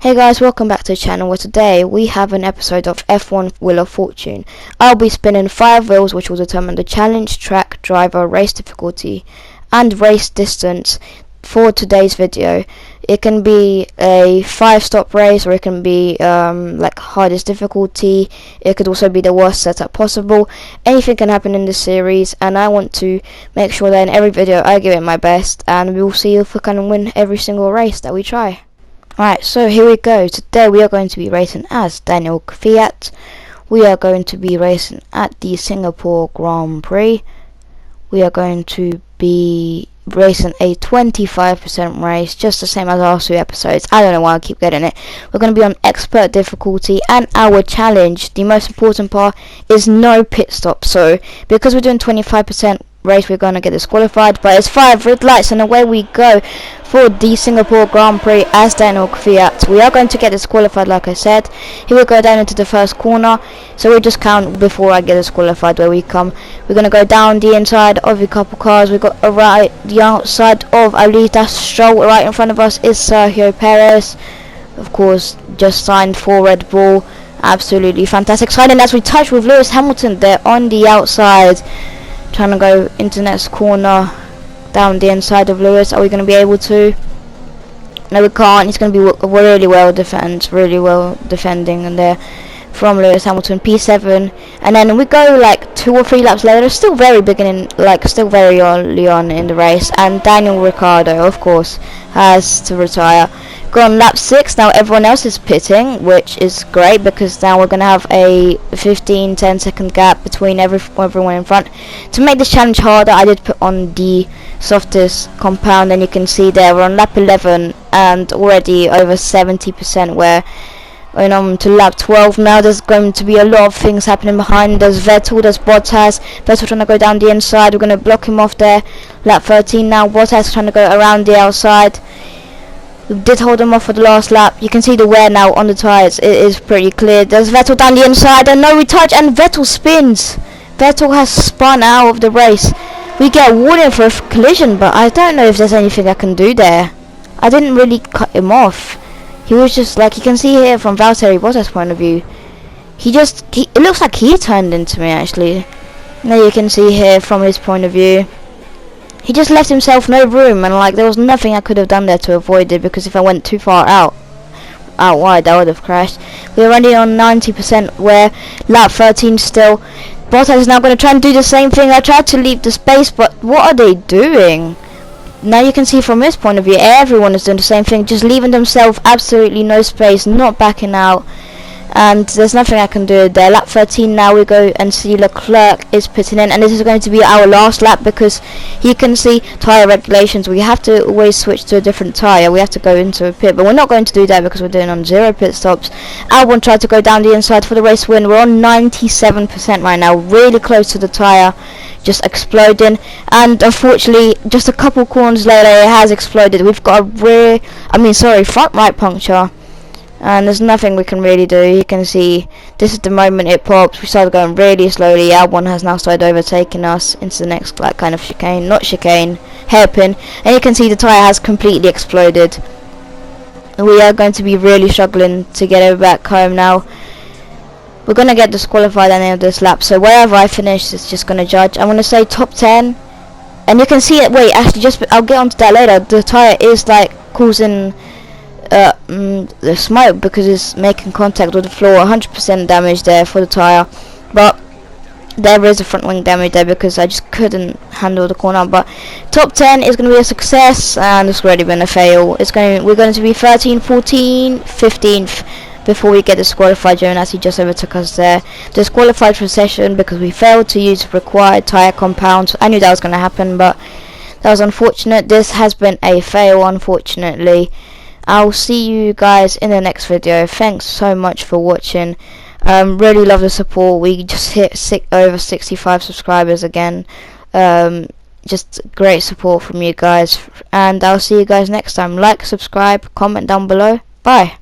Hey guys, welcome back to the channel where today we have an episode of F1 Wheel of Fortune. I'll be spinning 5 wheels which will determine the challenge, track, driver, race difficulty and race distance for today's video. It can be a 5-stop race, or it can be like hardest difficulty. It could also be the worst setup possible. Anything can happen in this series, and I want to make sure that in every video I give it my best, and we'll see if we can win every single race that we try. Alright, so here we go. Today we are going to be racing as Daniel Kvyat. We are going to be racing at the Singapore Grand Prix. We are going to be racing a 25% race, just the same as our last 2 episodes. I don't know why I keep getting it. We're going to be on expert difficulty, and our challenge, the most important part, is no pit stop. So because we're doing 25% race, we're going to get disqualified, but it's 5 red lights and away we go for the Singapore Grand Prix as Daniel Kvyat. We are going to get disqualified, like I said. Here we go down into the first corner, so we'll just count before I get disqualified where we come. We're going to go down the inside of a couple cars. We've got the outside of Alita Stroll. Right in front of us is Sergio Perez, of course, just signed for Red Bull. Absolutely fantastic signing as we touch with Lewis Hamilton there on the outside, trying to go into the next corner down the inside of Lewis. Are we going to be able to? No, we can't. He's going to be really well defending and there from Lewis Hamilton. P7, and then we go like 2 or 3 laps later. It's still very beginning, like still very early on in the race, and Daniel Ricciardo, of course, has to retire. Go on lap 6 now. Everyone else is pitting, which is great because now we're going to have a 10 second gap between everyone in front. To make this challenge harder, I did put on the softest compound, and you can see there we're on lap 11 and already over 70%. We're going on to lap 12 now. There's going to be a lot of things happening behind. There's Vettel, there's Bottas. Vettel trying to go down the inside. We're going to block him off there. Lap 13 now. Bottas trying to go around the outside. We did hold him off for the last lap. You can see the wear now on the tyres. It is pretty clear. There's Vettel down the inside, and no retouch, and Vettel spins. Vettel has spun out of the race. We get a warning for a collision, but I don't know if there's anything I can do there. I didn't really cut him off. He was just like, you can see here from Valtteri Bottas' point of view, it looks like he turned into me actually. Now you can see here from his point of view, he just left himself no room, and like there was nothing I could have done there to avoid it, because if I went too far out wide I would have crashed. We're running on 90%, where lap 13 still. Bottas is now going to try and do the same thing. I tried to leave the space, but what are they doing? Now you can see from his point of view, everyone is doing the same thing, just leaving themselves absolutely no space, not backing out, and there's nothing I can do there. Lap 13 now, we go and see Leclerc is pitting in, and this is going to be our last lap because you can see tyre regulations. We have to always switch to a different tyre. We have to go into a pit, but we're not going to do that because we're doing on 0 pit stops. Albon tried to go down the inside for the race win. We're on 97% right now, really close to the tyre just exploding, and unfortunately just a couple corners later it has exploded. We've got a front right puncture, and there's nothing we can really do. You can see this is the moment it pops. We started going really slowly. Albon has now started overtaking us into the next kind of chicane, not chicane, hairpin, and you can see the tyre has completely exploded. We are going to be really struggling to get it back home now. We're going to get disqualified at the end of this lap, so wherever I finish it's just going to judge. I'm going to say top 10, and you can see it. Wait, actually, I'll get onto that later. The tyre is like causing the smoke because it's making contact with the floor. 100% damage there for the tyre, but there is a front wing damage there because I just couldn't handle the corner. But top 10 is going to be a success, and it's already been a fail. We're going to be 13th, 14th, 15th before we get disqualified. Jonas, he just overtook us there. Disqualified for session because we failed to use required tyre compounds. I knew that was going to happen, but that was unfortunate. This has been a fail, unfortunately. I'll see you guys in the next video. Thanks so much for watching. Really love the support. We just hit over 65 subscribers again. Just great support from you guys, and I'll see you guys next time. Like, subscribe, comment down below. Bye.